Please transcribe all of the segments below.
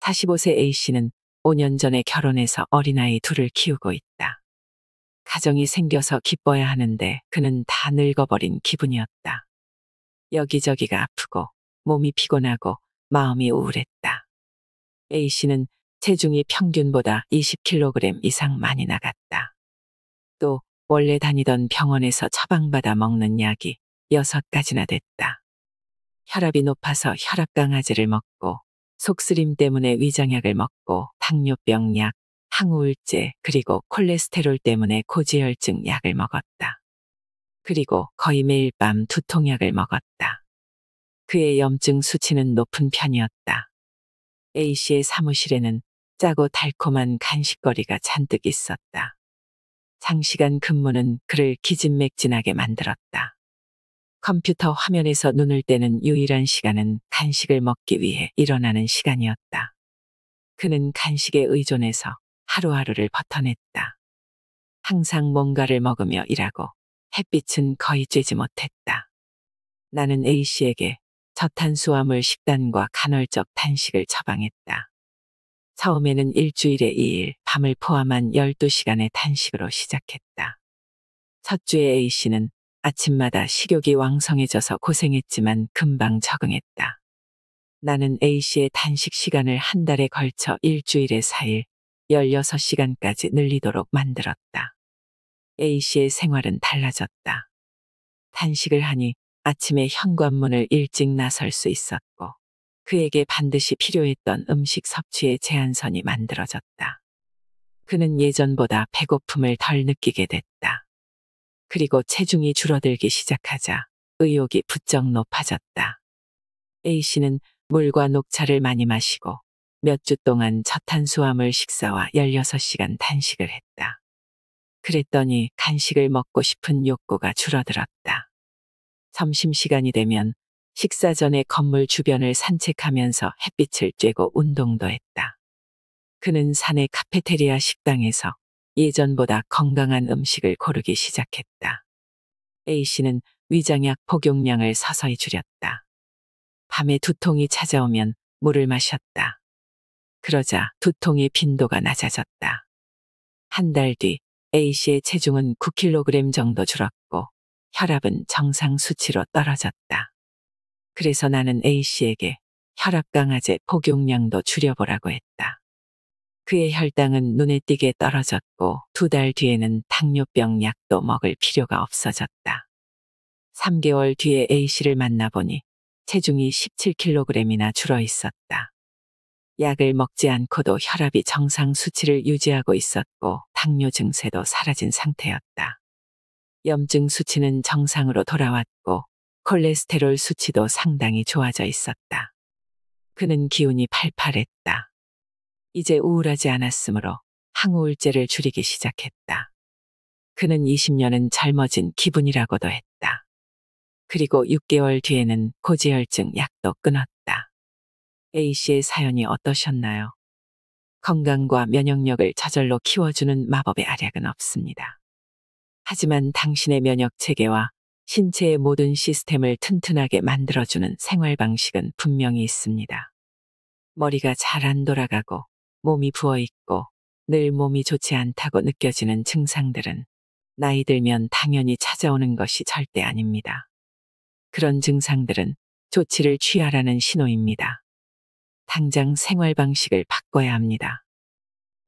45세 A씨는 5년 전에 결혼해서 어린아이 둘을 키우고 있다. 가정이 생겨서 기뻐야 하는데 그는 다 늙어버린 기분이었다. 여기저기가 아프고 몸이 피곤하고 마음이 우울했다. A씨는 체중이 평균보다 20kg 이상 많이 나갔다. 또 원래 다니던 병원에서 처방받아 먹는 약이 6가지나 됐다. 혈압이 높아서 혈압 강아지를 먹고, 속쓰림 때문에 위장약을 먹고, 당뇨병 약, 항우울제, 그리고 콜레스테롤 때문에 고지혈증 약을 먹었다. 그리고 거의 매일 밤 두통약을 먹었다. 그의 염증 수치는 높은 편이었다. A씨의 사무실에는 짜고 달콤한 간식거리가 잔뜩 있었다. 장시간 근무는 그를 기진맥진하게 만들었다. 컴퓨터 화면에서 눈을 떼는 유일한 시간은 간식을 먹기 위해 일어나는 시간이었다. 그는 간식에 의존해서 하루하루를 버텨냈다. 항상 뭔가를 먹으며 일하고 햇빛은 거의 쬐지 못했다. 나는 A씨에게 저탄수화물 식단과 간헐적 단식을 처방했다. 처음에는 일주일에 2일 밤을 포함한 12시간의 단식으로 시작했다. 첫 주에 A씨는 아침마다 식욕이 왕성해져서 고생했지만 금방 적응했다. 나는 A씨의 단식 시간을 한 달에 걸쳐 일주일에 4일, 16시간까지 늘리도록 만들었다. A씨의 생활은 달라졌다. 단식을 하니 아침에 현관문을 일찍 나설 수 있었고, 그에게 반드시 필요했던 음식 섭취의 제한선이 만들어졌다. 그는 예전보다 배고픔을 덜 느끼게 됐다. 그리고 체중이 줄어들기 시작하자 의욕이 부쩍 높아졌다. A씨는 물과 녹차를 많이 마시고 몇 주 동안 저탄수화물 식사와 16시간 단식을 했다. 그랬더니 간식을 먹고 싶은 욕구가 줄어들었다. 점심시간이 되면 식사 전에 건물 주변을 산책하면서 햇빛을 쬐고 운동도 했다. 그는 사내 카페테리아 식당에서 예전보다 건강한 음식을 고르기 시작했다. A씨는 위장약 복용량을 서서히 줄였다. 밤에 두통이 찾아오면 물을 마셨다. 그러자 두통의 빈도가 낮아졌다. 한 달 뒤 A씨의 체중은 9kg 정도 줄었고 혈압은 정상 수치로 떨어졌다. 그래서 나는 A씨에게 혈압 강화제 복용량도 줄여보라고 했다. 그의 혈당은 눈에 띄게 떨어졌고 2달 뒤에는 당뇨병 약도 먹을 필요가 없어졌다. 3개월 뒤에 A씨를 만나보니 체중이 17kg이나 줄어 있었다. 약을 먹지 않고도 혈압이 정상 수치를 유지하고 있었고 당뇨 증세도 사라진 상태였다. 염증 수치는 정상으로 돌아왔고 콜레스테롤 수치도 상당히 좋아져 있었다. 그는 기운이 팔팔했다. 이제 우울하지 않았으므로 항우울제를 줄이기 시작했다. 그는 20년은 젊어진 기분이라고도 했다. 그리고 6개월 뒤에는 고지혈증 약도 끊었다. A씨의 사연이 어떠셨나요? 건강과 면역력을 저절로 키워주는 마법의 알약은 없습니다. 하지만 당신의 면역 체계와 신체의 모든 시스템을 튼튼하게 만들어주는 생활 방식은 분명히 있습니다. 머리가 잘 안 돌아가고 몸이 부어있고 늘 몸이 좋지 않다고 느껴지는 증상들은 나이 들면 당연히 찾아오는 것이 절대 아닙니다. 그런 증상들은 조치를 취하라는 신호입니다. 당장 생활 방식을 바꿔야 합니다.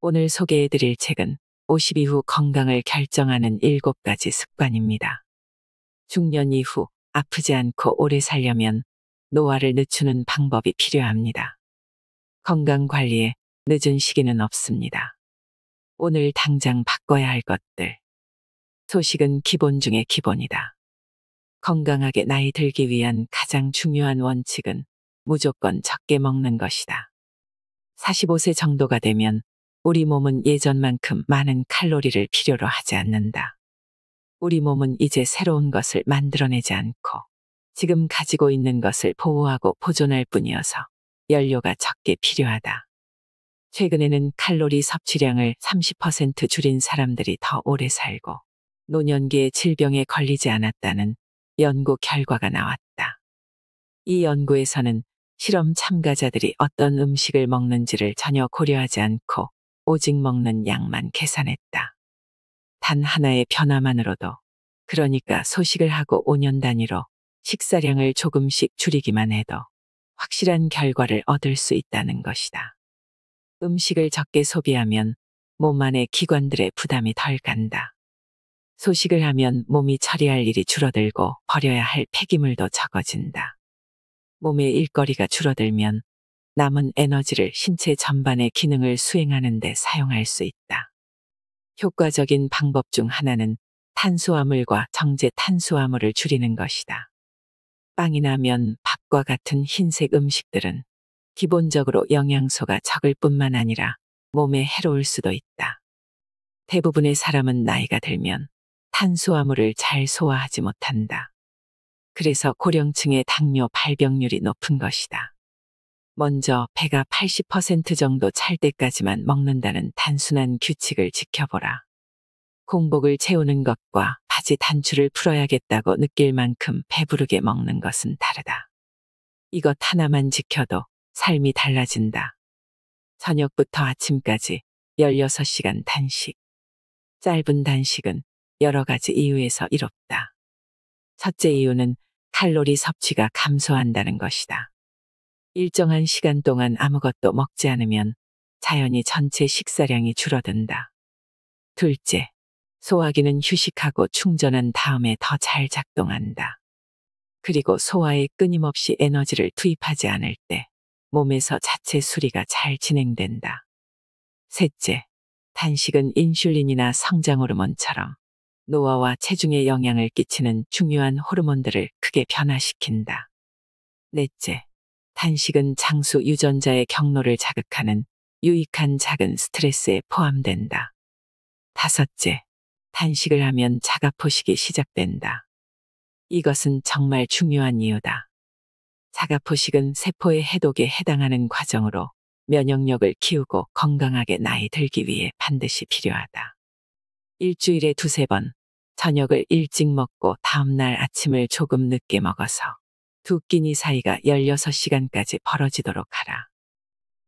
오늘 소개해드릴 책은 50 이후 건강을 결정하는 7가지 습관입니다. 중년 이후 아프지 않고 오래 살려면 노화를 늦추는 방법이 필요합니다. 건강 관리에 늦은 시기는 없습니다. 오늘 당장 바꿔야 할 것들. 소식은 기본 중의 기본이다. 건강하게 나이 들기 위한 가장 중요한 원칙은 무조건 적게 먹는 것이다. 45세 정도가 되면 우리 몸은 예전만큼 많은 칼로리를 필요로 하지 않는다. 우리 몸은 이제 새로운 것을 만들어내지 않고 지금 가지고 있는 것을 보호하고 보존할 뿐이어서 연료가 적게 필요하다. 최근에는 칼로리 섭취량을 30% 줄인 사람들이 더 오래 살고 노년기에 질병에 걸리지 않았다는 연구 결과가 나왔다. 이 연구에서는 실험 참가자들이 어떤 음식을 먹는지를 전혀 고려하지 않고 오직 먹는 양만 계산했다. 단 하나의 변화만으로도, 그러니까 소식을 하고 5년 단위로 식사량을 조금씩 줄이기만 해도 확실한 결과를 얻을 수 있다는 것이다. 음식을 적게 소비하면 몸 안의 기관들의 부담이 덜 간다. 소식을 하면 몸이 처리할 일이 줄어들고 버려야 할 폐기물도 적어진다. 몸의 일거리가 줄어들면 남은 에너지를 신체 전반의 기능을 수행하는 데 사용할 수 있다. 효과적인 방법 중 하나는 탄수화물과 정제 탄수화물을 줄이는 것이다. 빵이나 면, 밥과 같은 흰색 음식들은 기본적으로 영양소가 적을 뿐만 아니라 몸에 해로울 수도 있다. 대부분의 사람은 나이가 들면 탄수화물을 잘 소화하지 못한다. 그래서 고령층의 당뇨 발병률이 높은 것이다. 먼저 배가 80% 정도 찰 때까지만 먹는다는 단순한 규칙을 지켜보라. 공복을 채우는 것과 바지 단추를 풀어야겠다고 느낄 만큼 배부르게 먹는 것은 다르다. 이것 하나만 지켜도 삶이 달라진다. 저녁부터 아침까지 16시간 단식. 짧은 단식은 여러 가지 이유에서 이롭다. 첫째 이유는 칼로리 섭취가 감소한다는 것이다. 일정한 시간 동안 아무것도 먹지 않으면 자연히 전체 식사량이 줄어든다. 둘째, 소화기는 휴식하고 충전한 다음에 더 잘 작동한다. 그리고 소화에 끊임없이 에너지를 투입하지 않을 때 몸에서 자체 수리가 잘 진행된다. 셋째, 단식은 인슐린이나 성장 호르몬처럼 노화와 체중에 영향을 끼치는 중요한 호르몬들을 크게 변화시킨다. 넷째, 단식은 장수 유전자의 경로를 자극하는 유익한 작은 스트레스에 포함된다. 다섯째, 단식을 하면 자가포식이 시작된다. 이것은 정말 중요한 이유다. 자가포식은 세포의 해독에 해당하는 과정으로 면역력을 키우고 건강하게 나이 들기 위해 반드시 필요하다. 일주일에 2~3번, 저녁을 일찍 먹고 다음날 아침을 조금 늦게 먹어서 두 끼니 사이가 16시간까지 벌어지도록 하라.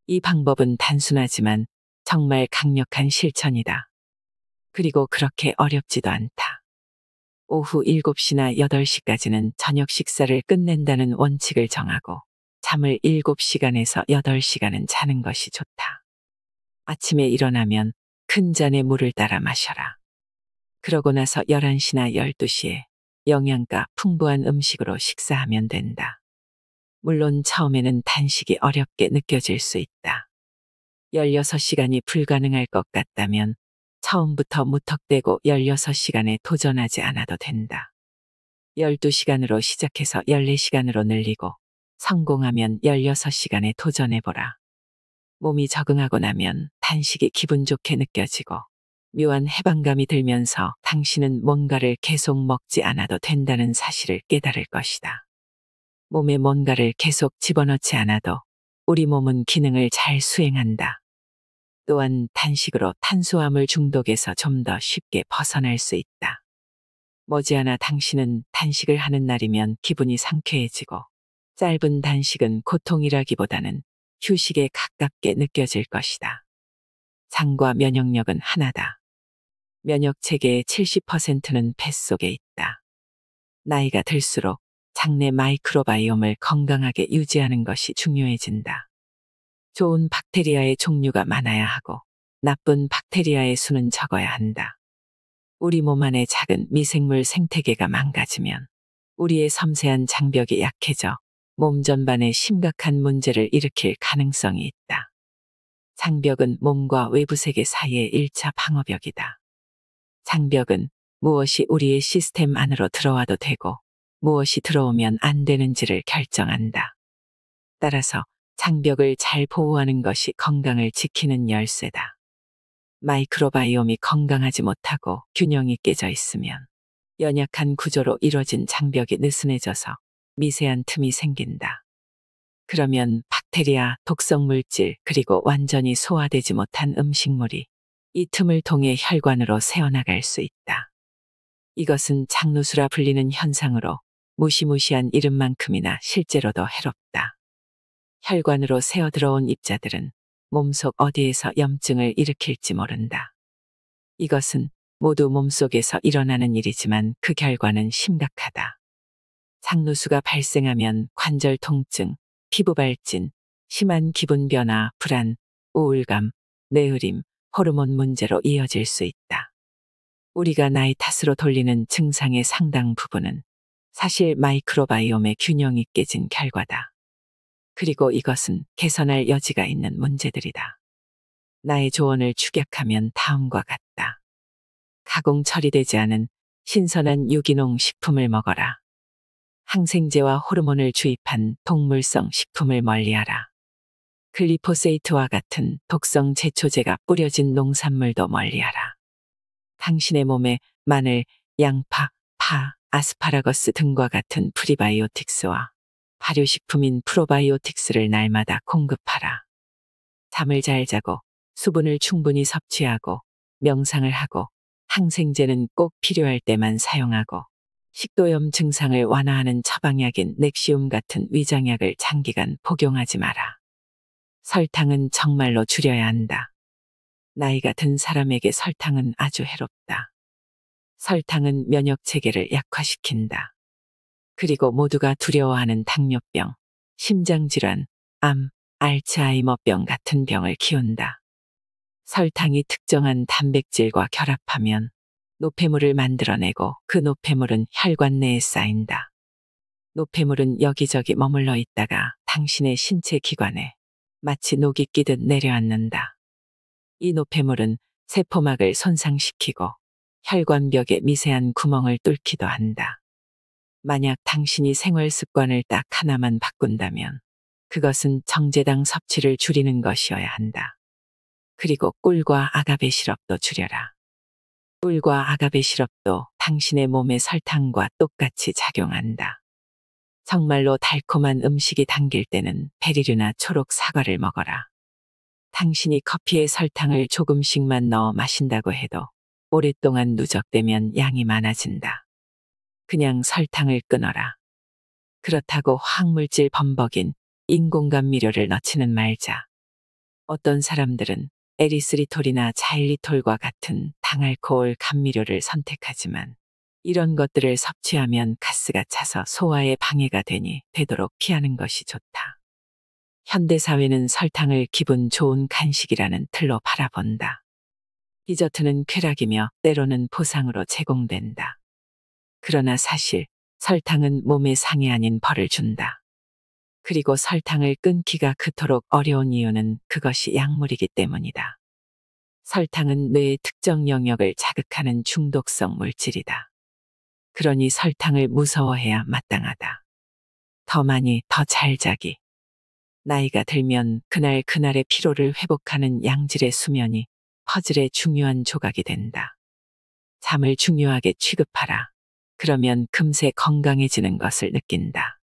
이 방법은 단순하지만 정말 강력한 실천이다. 그리고 그렇게 어렵지도 않다. 오후 7시나 8시까지는 저녁 식사를 끝낸다는 원칙을 정하고 잠을 7시간에서 8시간은 자는 것이 좋다. 아침에 일어나면 큰 잔의 물을 따라 마셔라. 그러고 나서 11시나 12시에 영양가 풍부한 음식으로 식사하면 된다. 물론 처음에는 단식이 어렵게 느껴질 수 있다. 16시간이 불가능할 것 같다면 처음부터 무턱대고 16시간에 도전하지 않아도 된다. 12시간으로 시작해서 14시간으로 늘리고 성공하면 16시간에 도전해보라. 몸이 적응하고 나면 단식이 기분 좋게 느껴지고 묘한 해방감이 들면서 당신은 뭔가를 계속 먹지 않아도 된다는 사실을 깨달을 것이다. 몸에 뭔가를 계속 집어넣지 않아도 우리 몸은 기능을 잘 수행한다. 또한 단식으로 탄수화물 중독에서 좀 더 쉽게 벗어날 수 있다. 머지않아 당신은 단식을 하는 날이면 기분이 상쾌해지고 짧은 단식은 고통이라기보다는 휴식에 가깝게 느껴질 것이다. 장과 면역력은 하나다. 면역 체계의 70%는 뱃속에 있다. 나이가 들수록 장내 마이크로바이옴을 건강하게 유지하는 것이 중요해진다. 좋은 박테리아의 종류가 많아야 하고 나쁜 박테리아의 수는 적어야 한다. 우리 몸 안의 작은 미생물 생태계가 망가지면 우리의 섬세한 장벽이 약해져 몸 전반에 심각한 문제를 일으킬 가능성이 있다. 장벽은 몸과 외부 세계 사이의 1차 방어벽이다. 장벽은 무엇이 우리의 시스템 안으로 들어와도 되고 무엇이 들어오면 안 되는지를 결정한다. 따라서 장벽을 잘 보호하는 것이 건강을 지키는 열쇠다. 마이크로바이옴이 건강하지 못하고 균형이 깨져 있으면 연약한 구조로 이뤄진 장벽이 느슨해져서 미세한 틈이 생긴다. 그러면 박테리아, 독성 물질, 그리고 완전히 소화되지 못한 음식물이 이 틈을 통해 혈관으로 새어나갈 수 있다. 이것은 장누수라 불리는 현상으로 무시무시한 이름만큼이나 실제로도 해롭다. 혈관으로 새어 들어온 입자들은 몸속 어디에서 염증을 일으킬지 모른다. 이것은 모두 몸속에서 일어나는 일이지만 그 결과는 심각하다. 상누수가 발생하면 관절 통증, 피부 발진, 심한 기분 변화, 불안, 우울감, 뇌흐림, 호르몬 문제로 이어질 수 있다. 우리가 나이 탓으로 돌리는 증상의 상당 부분은 사실 마이크로바이옴의 균형이 깨진 결과다. 그리고 이것은 개선할 여지가 있는 문제들이다. 나의 조언을 축약하면 다음과 같다. 가공 처리되지 않은 신선한 유기농 식품을 먹어라. 항생제와 호르몬을 주입한 동물성 식품을 멀리하라. 글리포세이트와 같은 독성 제초제가 뿌려진 농산물도 멀리하라. 당신의 몸에 마늘, 양파, 파, 아스파라거스 등과 같은 프리바이오틱스와 발효식품인 프로바이오틱스를 날마다 공급하라. 잠을 잘 자고 수분을 충분히 섭취하고 명상을 하고 항생제는 꼭 필요할 때만 사용하고 식도염 증상을 완화하는 처방약인 넥시움 같은 위장약을 장기간 복용하지 마라. 설탕은 정말로 줄여야 한다. 나이가 든 사람에게 설탕은 아주 해롭다. 설탕은 면역 체계를 약화시킨다. 그리고 모두가 두려워하는 당뇨병, 심장질환, 암, 알츠하이머병 같은 병을 키운다. 설탕이 특정한 단백질과 결합하면 노폐물을 만들어내고 그 노폐물은 혈관 내에 쌓인다. 노폐물은 여기저기 머물러 있다가 당신의 신체 기관에 마치 녹이 끼듯 내려앉는다. 이 노폐물은 세포막을 손상시키고 혈관벽에 미세한 구멍을 뚫기도 한다. 만약 당신이 생활 습관을 딱 하나만 바꾼다면 그것은 정제당 섭취를 줄이는 것이어야 한다. 그리고 꿀과 아가베 시럽도 줄여라. 꿀과 아가베 시럽도 당신의 몸에 설탕과 똑같이 작용한다. 정말로 달콤한 음식이 당길 때는 베리류나 초록 사과를 먹어라. 당신이 커피에 설탕을 조금씩만 넣어 마신다고 해도 오랫동안 누적되면 양이 많아진다. 그냥 설탕을 끊어라. 그렇다고 화학물질 범벅인 인공감미료를 넣지는 말자. 어떤 사람들은 에리스리톨이나 자일리톨과 같은 당알코올 감미료를 선택하지만 이런 것들을 섭취하면 가스가 차서 소화에 방해가 되니 되도록 피하는 것이 좋다. 현대사회는 설탕을 기분 좋은 간식이라는 틀로 바라본다. 디저트는 쾌락이며 때로는 보상으로 제공된다. 그러나 사실 설탕은 몸에 상해 아닌 벌을 준다. 그리고 설탕을 끊기가 그토록 어려운 이유는 그것이 약물이기 때문이다. 설탕은 뇌의 특정 영역을 자극하는 중독성 물질이다. 그러니 설탕을 무서워해야 마땅하다. 더 많이 더 잘 자기. 나이가 들면 그날 그날의 피로를 회복하는 양질의 수면이 퍼즐의 중요한 조각이 된다. 잠을 중요하게 취급하라. 그러면 금세 건강해지는 것을 느낀다.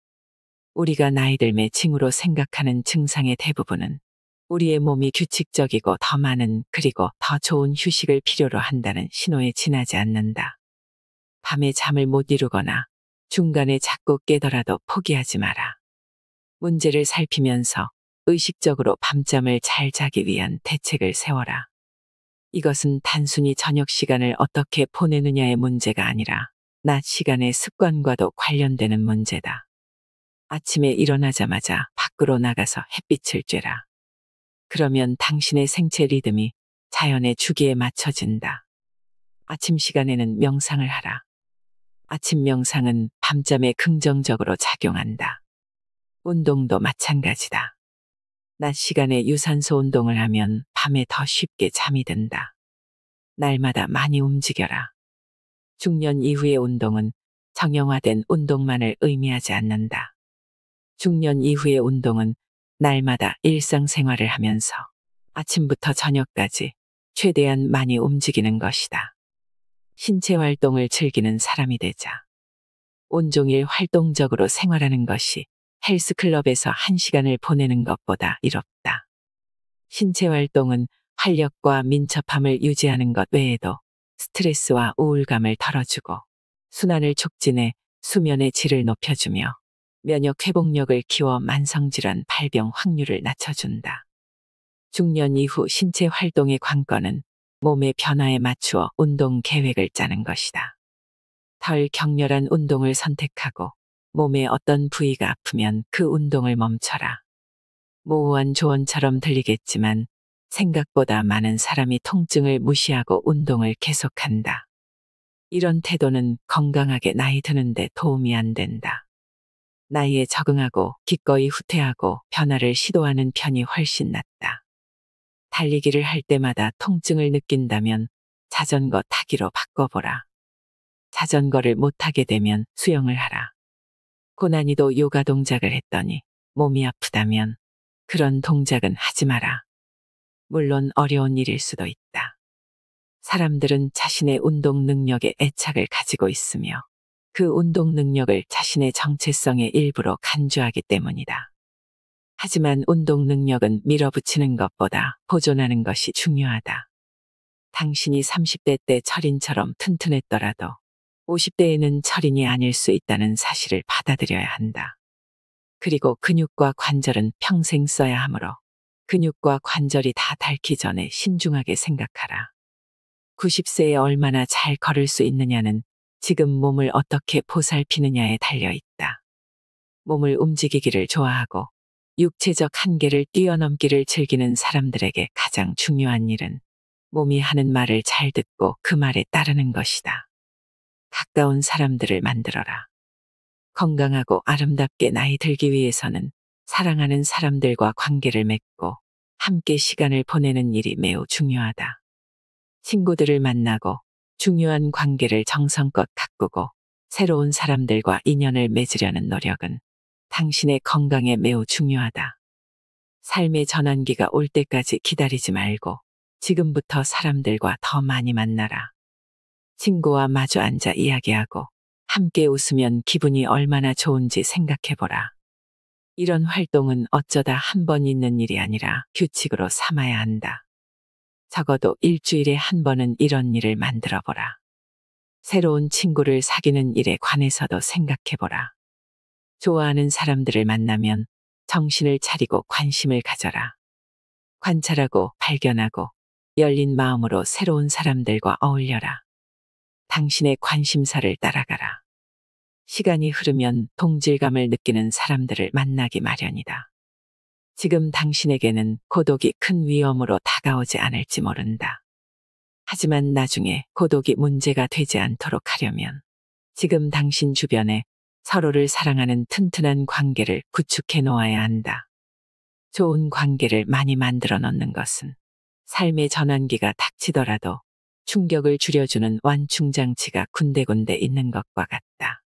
우리가 나이 들매 징후로 생각하는 증상의 대부분은 우리의 몸이 규칙적이고 더 많은 그리고 더 좋은 휴식을 필요로 한다는 신호에 지나지 않는다. 밤에 잠을 못 이루거나 중간에 자꾸 깨더라도 포기하지 마라. 문제를 살피면서 의식적으로 밤잠을 잘 자기 위한 대책을 세워라. 이것은 단순히 저녁 시간을 어떻게 보내느냐의 문제가 아니라 낮 시간의 습관과도 관련되는 문제다. 아침에 일어나자마자 밖으로 나가서 햇빛을 쬐라. 그러면 당신의 생체 리듬이 자연의 주기에 맞춰진다. 아침 시간에는 명상을 하라. 아침 명상은 밤잠에 긍정적으로 작용한다. 운동도 마찬가지다. 낮 시간에 유산소 운동을 하면 밤에 더 쉽게 잠이 든다. 날마다 많이 움직여라. 중년 이후의 운동은 정형화된 운동만을 의미하지 않는다. 중년 이후의 운동은 날마다 일상생활을 하면서 아침부터 저녁까지 최대한 많이 움직이는 것이다. 신체 활동을 즐기는 사람이 되자. 온종일 활동적으로 생활하는 것이 헬스클럽에서 1시간을 보내는 것보다 이롭다. 신체 활동은 활력과 민첩함을 유지하는 것 외에도 스트레스와 우울감을 덜어주고 순환을 촉진해 수면의 질을 높여주며 면역 회복력을 키워 만성질환 발병 확률을 낮춰준다. 중년 이후 신체 활동의 관건은 몸의 변화에 맞추어 운동 계획을 짜는 것이다. 덜 격렬한 운동을 선택하고 몸의 어떤 부위가 아프면 그 운동을 멈춰라. 모호한 조언처럼 들리겠지만 생각보다 많은 사람이 통증을 무시하고 운동을 계속한다. 이런 태도는 건강하게 나이 드는데 도움이 안 된다. 나이에 적응하고 기꺼이 후퇴하고 변화를 시도하는 편이 훨씬 낫다. 달리기를 할 때마다 통증을 느낀다면 자전거 타기로 바꿔보라. 자전거를 못 타게 되면 수영을 하라. 고난이도 요가 동작을 했더니 몸이 아프다면 그런 동작은 하지 마라. 물론 어려운 일일 수도 있다. 사람들은 자신의 운동 능력에 애착을 가지고 있으며 그 운동 능력을 자신의 정체성의 일부로 간주하기 때문이다. 하지만 운동 능력은 밀어붙이는 것보다 보존하는 것이 중요하다. 당신이 30대 때 철인처럼 튼튼했더라도 50대에는 철인이 아닐 수 있다는 사실을 받아들여야 한다. 그리고 근육과 관절은 평생 써야 하므로 근육과 관절이 다 닳기 전에 신중하게 생각하라. 90세에 얼마나 잘 걸을 수 있느냐는 지금 몸을 어떻게 보살피느냐에 달려 있다. 몸을 움직이기를 좋아하고 육체적 한계를 뛰어넘기를 즐기는 사람들에게 가장 중요한 일은 몸이 하는 말을 잘 듣고 그 말에 따르는 것이다. 가까운 사람들을 만들어라. 건강하고 아름답게 나이 들기 위해서는 사랑하는 사람들과 관계를 맺고 함께 시간을 보내는 일이 매우 중요하다. 친구들을 만나고 중요한 관계를 정성껏 가꾸고 새로운 사람들과 인연을 맺으려는 노력은 당신의 건강에 매우 중요하다. 삶의 전환기가 올 때까지 기다리지 말고 지금부터 사람들과 더 많이 만나라. 친구와 마주 앉아 이야기하고 함께 웃으면 기분이 얼마나 좋은지 생각해보라. 이런 활동은 어쩌다 한 번 있는 일이 아니라 규칙으로 삼아야 한다. 적어도 일주일에 한 번은 이런 일을 만들어보라. 새로운 친구를 사귀는 일에 관해서도 생각해보라. 좋아하는 사람들을 만나면 정신을 차리고 관심을 가져라. 관찰하고 발견하고 열린 마음으로 새로운 사람들과 어울려라. 당신의 관심사를 따라가라. 시간이 흐르면 동질감을 느끼는 사람들을 만나기 마련이다. 지금 당신에게는 고독이 큰 위험으로 다가오지 않을지 모른다. 하지만 나중에 고독이 문제가 되지 않도록 하려면 지금 당신 주변에 서로를 사랑하는 튼튼한 관계를 구축해 놓아야 한다. 좋은 관계를 많이 만들어 놓는 것은 삶의 전환기가 닥치더라도 충격을 줄여주는 완충장치가 군데군데 있는 것과 같다.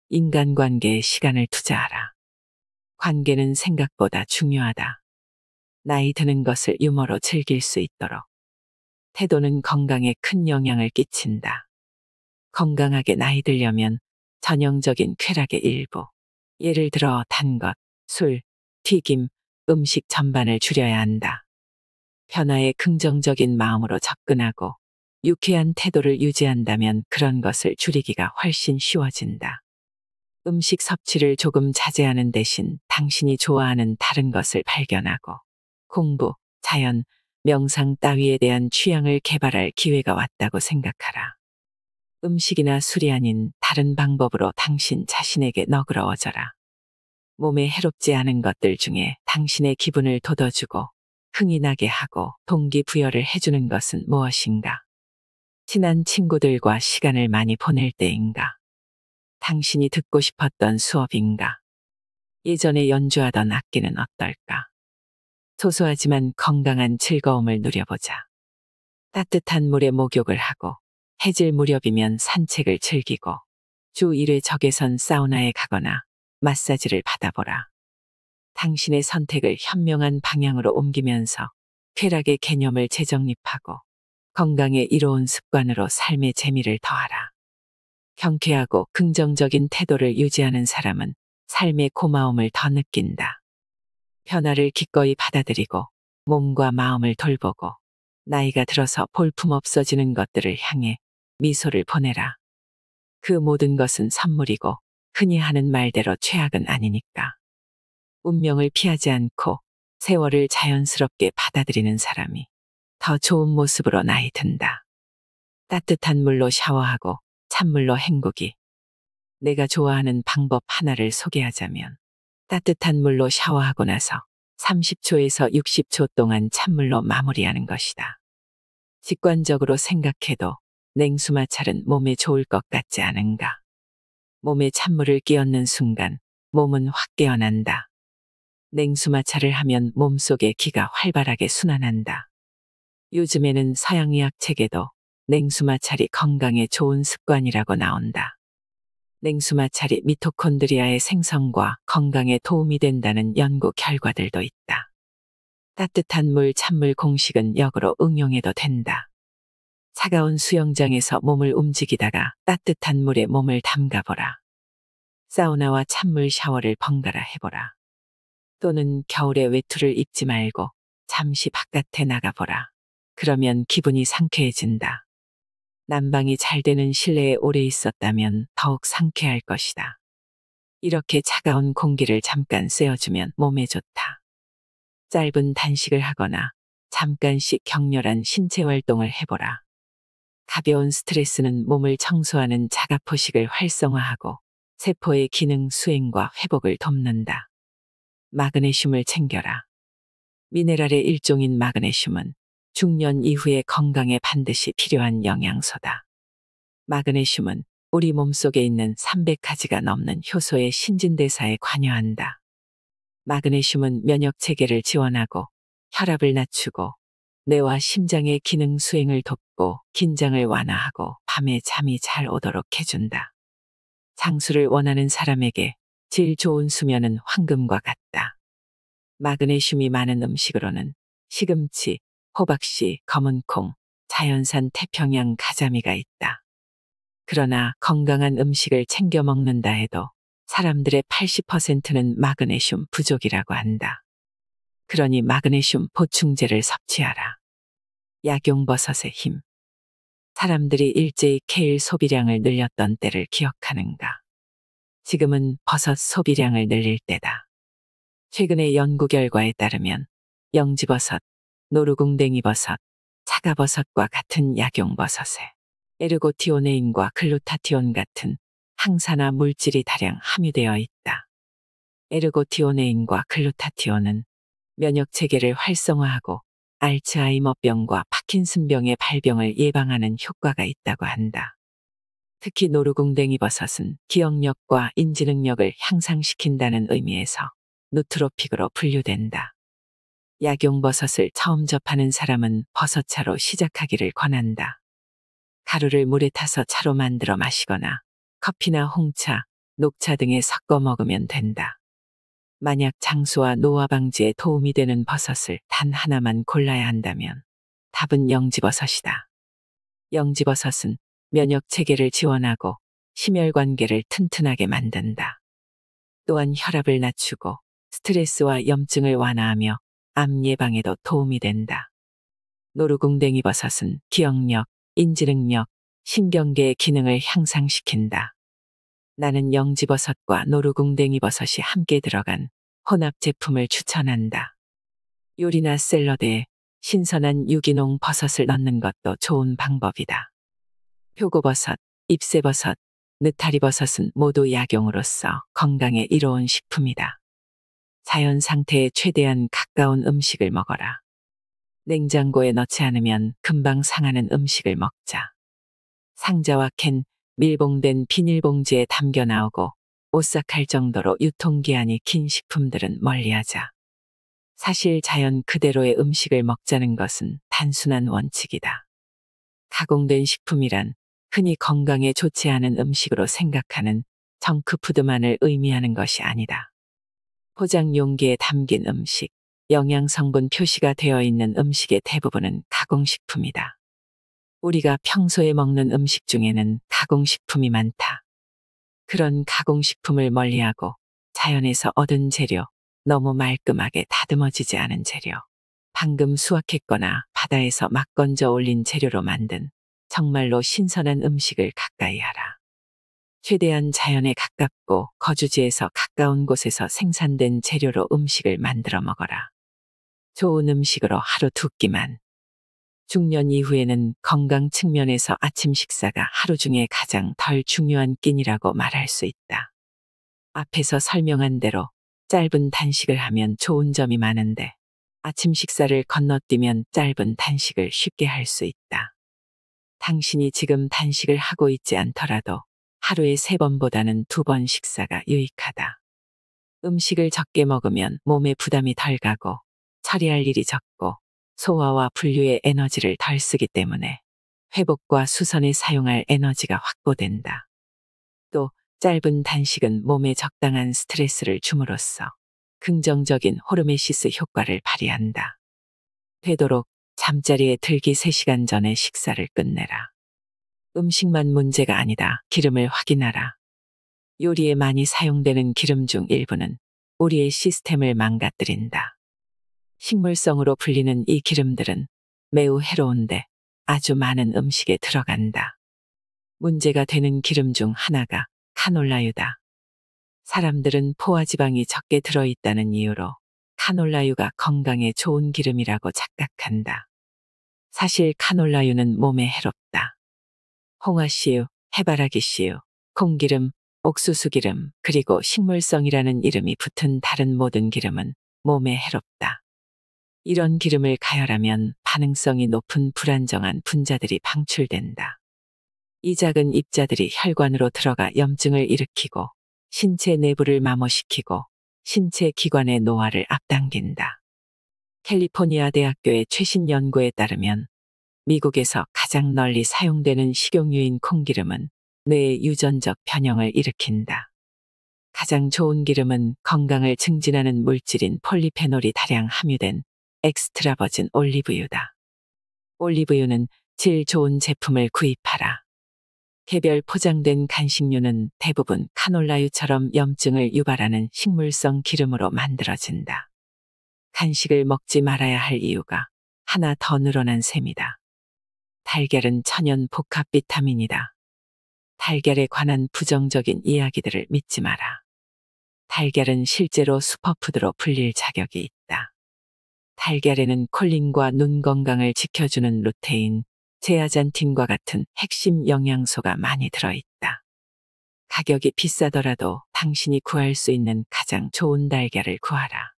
인간관계에 시간을 투자하라. 관계는 생각보다 중요하다. 나이 드는 것을 유머로 즐길 수 있도록. 태도는 건강에 큰 영향을 끼친다. 건강하게 나이 들려면 전형적인 쾌락의 일부, 예를 들어 단 것, 술, 튀김, 음식 전반을 줄여야 한다. 변화에 긍정적인 마음으로 접근하고 유쾌한 태도를 유지한다면 그런 것을 줄이기가 훨씬 쉬워진다. 음식 섭취를 조금 자제하는 대신 당신이 좋아하는 다른 것을 발견하고 공부, 자연, 명상 따위에 대한 취향을 개발할 기회가 왔다고 생각하라. 음식이나 술이 아닌 다른 방법으로 당신 자신에게 너그러워져라. 몸에 해롭지 않은 것들 중에 당신의 기분을 돋워주고 흥이 나게 하고 동기부여를 해주는 것은 무엇인가? 친한 친구들과 시간을 많이 보낼 때인가? 당신이 듣고 싶었던 수업인가? 예전에 연주하던 악기는 어떨까? 소소하지만 건강한 즐거움을 누려보자. 따뜻한 물에 목욕을 하고 해질 무렵이면 산책을 즐기고 주 1회 적외선 사우나에 가거나 마사지를 받아보라. 당신의 선택을 현명한 방향으로 옮기면서 쾌락의 개념을 재정립하고 건강에 이로운 습관으로 삶의 재미를 더하라. 경쾌하고 긍정적인 태도를 유지하는 사람은 삶의 고마움을 더 느낀다. 변화를 기꺼이 받아들이고 몸과 마음을 돌보고 나이가 들어서 볼품 없어지는 것들을 향해 미소를 보내라. 그 모든 것은 선물이고 흔히 하는 말대로 최악은 아니니까. 운명을 피하지 않고 세월을 자연스럽게 받아들이는 사람이 더 좋은 모습으로 나이 든다. 따뜻한 물로 샤워하고 찬물로 헹구기. 내가 좋아하는 방법 하나를 소개하자면 따뜻한 물로 샤워하고 나서 30초에서 60초 동안 찬물로 마무리하는 것이다. 직관적으로 생각해도 냉수마찰은 몸에 좋을 것 같지 않은가? 몸에 찬물을 끼얹는 순간 몸은 확 깨어난다. 냉수마찰을 하면 몸속의 기가 활발하게 순환한다. 요즘에는 서양의학 책에도 냉수마찰이 건강에 좋은 습관이라고 나온다. 냉수마찰이 미토콘드리아의 생성과 건강에 도움이 된다는 연구 결과들도 있다. 따뜻한 물 찬물 공식은 역으로 응용해도 된다. 차가운 수영장에서 몸을 움직이다가 따뜻한 물에 몸을 담가보라. 사우나와 찬물 샤워를 번갈아 해보라. 또는 겨울에 외투를 입지 말고 잠시 바깥에 나가보라. 그러면 기분이 상쾌해진다. 난방이 잘 되는 실내에 오래 있었다면 더욱 상쾌할 것이다. 이렇게 차가운 공기를 잠깐 쐬어주면 몸에 좋다. 짧은 단식을 하거나 잠깐씩 격렬한 신체 활동을 해보라. 가벼운 스트레스는 몸을 청소하는 자가포식을 활성화하고 세포의 기능 수행과 회복을 돕는다. 마그네슘을 챙겨라. 미네랄의 일종인 마그네슘은 중년 이후의 건강에 반드시 필요한 영양소다. 마그네슘은 우리 몸속에 있는 300가지가 넘는 효소의 신진대사에 관여한다. 마그네슘은 면역 체계를 지원하고 혈압을 낮추고 뇌와 심장의 기능 수행을 돕고 긴장을 완화하고 밤에 잠이 잘 오도록 해준다. 장수를 원하는 사람에게 질 좋은 수면은 황금과 같다. 마그네슘이 많은 음식으로는 시금치, 호박씨, 검은콩, 자연산 태평양 가자미가 있다. 그러나 건강한 음식을 챙겨 먹는다 해도 사람들의 80%는 마그네슘 부족이라고 한다. 그러니 마그네슘 보충제를 섭취하라. 약용버섯의 힘. 사람들이 일제히 케일 소비량을 늘렸던 때를 기억하는가? 지금은 버섯 소비량을 늘릴 때다. 최근의 연구 결과에 따르면 영지버섯, 노루궁뎅이버섯, 차가버섯과 같은 약용버섯에 에르고티오네인과 글루타티온 같은 항산화 물질이 다량 함유되어 있다. 에르고티오네인과 글루타티온은 면역 체계를 활성화하고 알츠하이머병과 파킨슨병의 발병을 예방하는 효과가 있다고 한다. 특히 노루궁뎅이버섯은 기억력과 인지 능력을 향상시킨다는 의미에서 누트로픽으로 분류된다. 약용버섯을 처음 접하는 사람은 버섯차로 시작하기를 권한다. 가루를 물에 타서 차로 만들어 마시거나 커피나 홍차, 녹차 등에 섞어 먹으면 된다. 만약 장수와 노화 방지에 도움이 되는 버섯을 단 하나만 골라야 한다면 답은 영지버섯이다. 영지버섯은 면역 체계를 지원하고 심혈관계를 튼튼하게 만든다. 또한 혈압을 낮추고 스트레스와 염증을 완화하며 암 예방에도 도움이 된다. 노루궁뎅이버섯은 기억력, 인지능력, 신경계의 기능을 향상시킨다. 나는 영지버섯과 노루궁뎅이버섯이 함께 들어간 혼합 제품을 추천한다. 요리나 샐러드에 신선한 유기농 버섯을 넣는 것도 좋은 방법이다. 표고버섯, 잎새버섯, 느타리버섯은 모두 약용으로서 건강에 이로운 식품이다. 자연 상태에 최대한 가까운 음식을 먹어라. 냉장고에 넣지 않으면 금방 상하는 음식을 먹자. 상자와 캔, 밀봉된 비닐봉지에 담겨 나오고 오싹할 정도로 유통기한이 긴 식품들은 멀리하자. 사실 자연 그대로의 음식을 먹자는 것은 단순한 원칙이다. 가공된 식품이란 흔히 건강에 좋지 않은 음식으로 생각하는 정크푸드만을 의미하는 것이 아니다. 포장 용기에 담긴 음식, 영양성분 표시가 되어 있는 음식의 대부분은 가공식품이다. 우리가 평소에 먹는 음식 중에는 가공식품이 많다. 그런 가공식품을 멀리하고 자연에서 얻은 재료, 너무 말끔하게 다듬어지지 않은 재료, 방금 수확했거나 바다에서 막 건져 올린 재료로 만든 정말로 신선한 음식을 가까이 하라. 최대한 자연에 가깝고 거주지에서 가까운 곳에서 생산된 재료로 음식을 만들어 먹어라. 좋은 음식으로 하루 2끼만. 중년 이후에는 건강 측면에서 아침 식사가 하루 중에 가장 덜 중요한 끼니라고 말할 수 있다. 앞에서 설명한 대로 짧은 단식을 하면 좋은 점이 많은데 아침 식사를 건너뛰면 짧은 단식을 쉽게 할 수 있다. 당신이 지금 단식을 하고 있지 않더라도 하루에 3번보다는 2번 식사가 유익하다. 음식을 적게 먹으면 몸에 부담이 덜 가고 처리할 일이 적고 소화와 분류의 에너지를 덜 쓰기 때문에 회복과 수선에 사용할 에너지가 확보된다. 또 짧은 단식은 몸에 적당한 스트레스를 줌으로써 긍정적인 호르메시스 효과를 발휘한다. 되도록 잠자리에 들기 3시간 전에 식사를 끝내라. 음식만 문제가 아니다. 기름을 확인하라. 요리에 많이 사용되는 기름 중 일부는 우리의 시스템을 망가뜨린다. 식물성으로 불리는 이 기름들은 매우 해로운데 아주 많은 음식에 들어간다. 문제가 되는 기름 중 하나가 카놀라유다. 사람들은 포화지방이 적게 들어있다는 이유로 카놀라유가 건강에 좋은 기름이라고 착각한다. 사실 카놀라유는 몸에 해롭다. 홍화씨유, 해바라기씨유, 콩기름, 옥수수기름, 그리고 식물성이라는 이름이 붙은 다른 모든 기름은 몸에 해롭다. 이런 기름을 가열하면 반응성이 높은 불안정한 분자들이 방출된다. 이 작은 입자들이 혈관으로 들어가 염증을 일으키고 신체 내부를 마모시키고 신체 기관의 노화를 앞당긴다. 캘리포니아 대학교의 최신 연구에 따르면 미국에서 가장 널리 사용되는 식용유인 콩기름은 뇌의 유전적 변형을 일으킨다. 가장 좋은 기름은 건강을 증진하는 물질인 폴리페놀이 다량 함유된 엑스트라버진 올리브유다. 올리브유는 질 좋은 제품을 구입하라. 개별 포장된 간식류는 대부분 카놀라유처럼 염증을 유발하는 식물성 기름으로 만들어진다. 간식을 먹지 말아야 할 이유가 하나 더 늘어난 셈이다. 달걀은 천연 복합 비타민이다. 달걀에 관한 부정적인 이야기들을 믿지 마라. 달걀은 실제로 슈퍼푸드로 불릴 자격이 있다. 달걀에는 콜린과 눈 건강을 지켜주는 루테인, 제아잔틴과 같은 핵심 영양소가 많이 들어있다. 가격이 비싸더라도 당신이 구할 수 있는 가장 좋은 달걀을 구하라.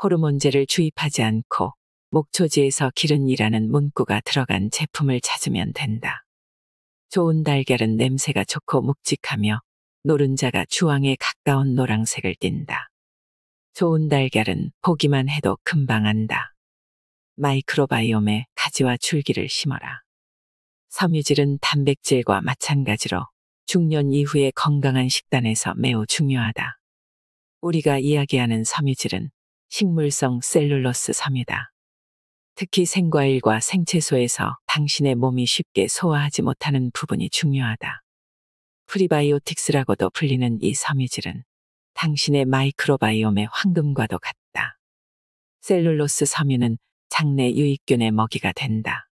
호르몬제를 주입하지 않고 목초지에서 기른이라는 문구가 들어간 제품을 찾으면 된다. 좋은 달걀은 냄새가 좋고 묵직하며 노른자가 주황에 가까운 노란색을 띈다. 좋은 달걀은 보기만 해도 금방 안다. 마이크로바이옴에 가지와 줄기를 심어라. 섬유질은 단백질과 마찬가지로 중년 이후의 건강한 식단에서 매우 중요하다. 우리가 이야기하는 섬유질은 식물성 셀룰로스 섬유다. 특히 생과일과 생채소에서 당신의 몸이 쉽게 소화하지 못하는 부분이 중요하다. 프리바이오틱스라고도 불리는 이 섬유질은 당신의 마이크로바이옴의 황금과도 같다. 셀룰로스 섬유는 장내 유익균의 먹이가 된다.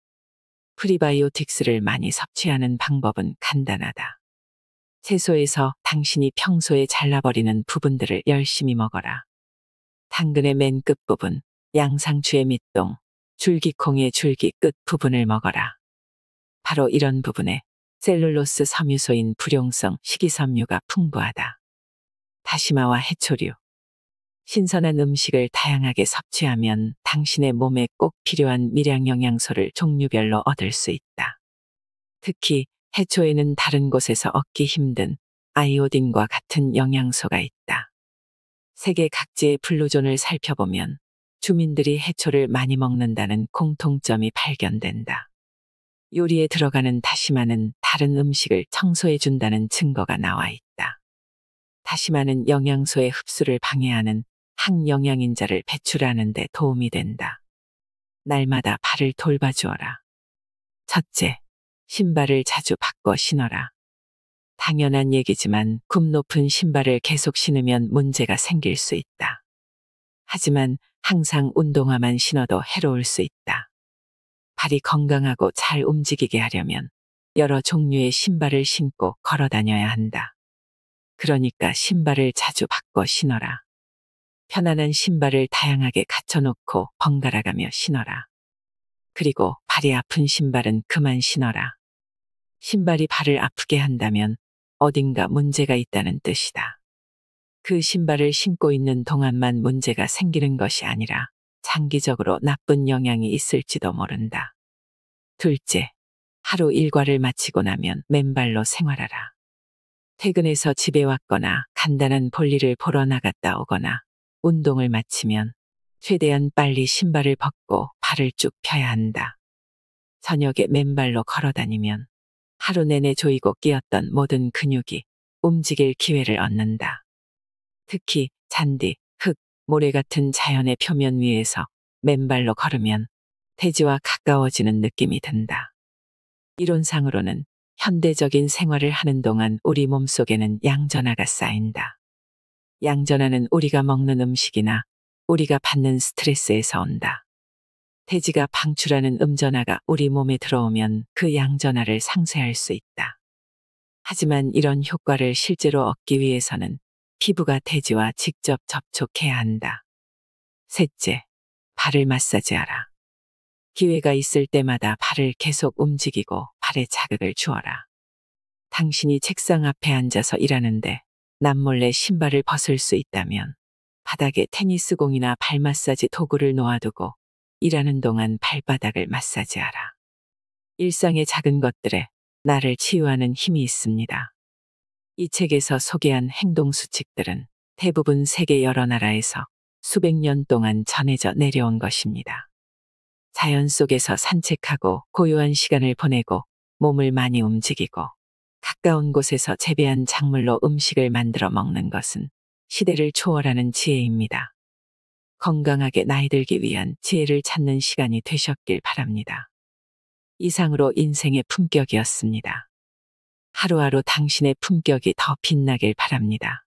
프리바이오틱스를 많이 섭취하는 방법은 간단하다. 채소에서 당신이 평소에 잘라버리는 부분들을 열심히 먹어라. 당근의 맨 끝부분, 양상추의 밑동, 줄기콩의 줄기 끝 부분을 먹어라. 바로 이런 부분에 셀룰로스 섬유소인 불용성 식이섬유가 풍부하다. 다시마와 해초류. 신선한 음식을 다양하게 섭취하면 당신의 몸에 꼭 필요한 미량 영양소를 종류별로 얻을 수 있다. 특히 해초에는 다른 곳에서 얻기 힘든 아이오딘과 같은 영양소가 있다. 세계 각지의 블루존을 살펴보면 주민들이 해초를 많이 먹는다는 공통점이 발견된다. 요리에 들어가는 다시마는 다른 음식을 청소해준다는 증거가 나와 있다. 다시마는 영양소의 흡수를 방해하는 항영양인자를 배출하는 데 도움이 된다. 날마다 발을 돌봐주어라. 첫째, 신발을 자주 바꿔 신어라. 당연한 얘기지만 굽 높은 신발을 계속 신으면 문제가 생길 수 있다. 하지만 항상 운동화만 신어도 해로울 수 있다. 발이 건강하고 잘 움직이게 하려면 여러 종류의 신발을 신고 걸어 다녀야 한다. 그러니까 신발을 자주 바꿔 신어라. 편안한 신발을 다양하게 갖춰놓고 번갈아가며 신어라. 그리고 발이 아픈 신발은 그만 신어라. 신발이 발을 아프게 한다면 어딘가 문제가 있다는 뜻이다. 그 신발을 신고 있는 동안만 문제가 생기는 것이 아니라 장기적으로 나쁜 영향이 있을지도 모른다. 둘째, 하루 일과를 마치고 나면 맨발로 생활하라. 퇴근해서 집에 왔거나 간단한 볼일을 보러 나갔다 오거나 운동을 마치면 최대한 빨리 신발을 벗고 발을 쭉 펴야 한다. 저녁에 맨발로 걸어 다니면 하루 내내 조이고 끼었던 모든 근육이 움직일 기회를 얻는다. 특히 잔디, 흙, 모래 같은 자연의 표면 위에서 맨발로 걸으면 대지와 가까워지는 느낌이 든다. 이론상으로는 현대적인 생활을 하는 동안 우리 몸속에는 양전하가 쌓인다. 양전하는 우리가 먹는 음식이나 우리가 받는 스트레스에서 온다. 대지가 방출하는 음전하가 우리 몸에 들어오면 그 양전하를 상쇄할 수 있다. 하지만 이런 효과를 실제로 얻기 위해서는 피부가 대지와 직접 접촉해야 한다. 셋째, 발을 마사지하라. 기회가 있을 때마다 발을 계속 움직이고 발에 자극을 주어라. 당신이 책상 앞에 앉아서 일하는데 남몰래 신발을 벗을 수 있다면 바닥에 테니스공이나 발 마사지 도구를 놓아두고 일하는 동안 발바닥을 마사지하라. 일상의 작은 것들에 나를 치유하는 힘이 있습니다. 이 책에서 소개한 행동 수칙들은 대부분 세계 여러 나라에서 수백 년 동안 전해져 내려온 것입니다. 자연 속에서 산책하고 고요한 시간을 보내고 몸을 많이 움직이고 가까운 곳에서 재배한 작물로 음식을 만들어 먹는 것은 시대를 초월하는 지혜입니다. 건강하게 나이 들기 위한 지혜를 찾는 시간이 되셨길 바랍니다. 이상으로 인생의 품격이었습니다. 하루하루 당신의 품격이 더 빛나길 바랍니다.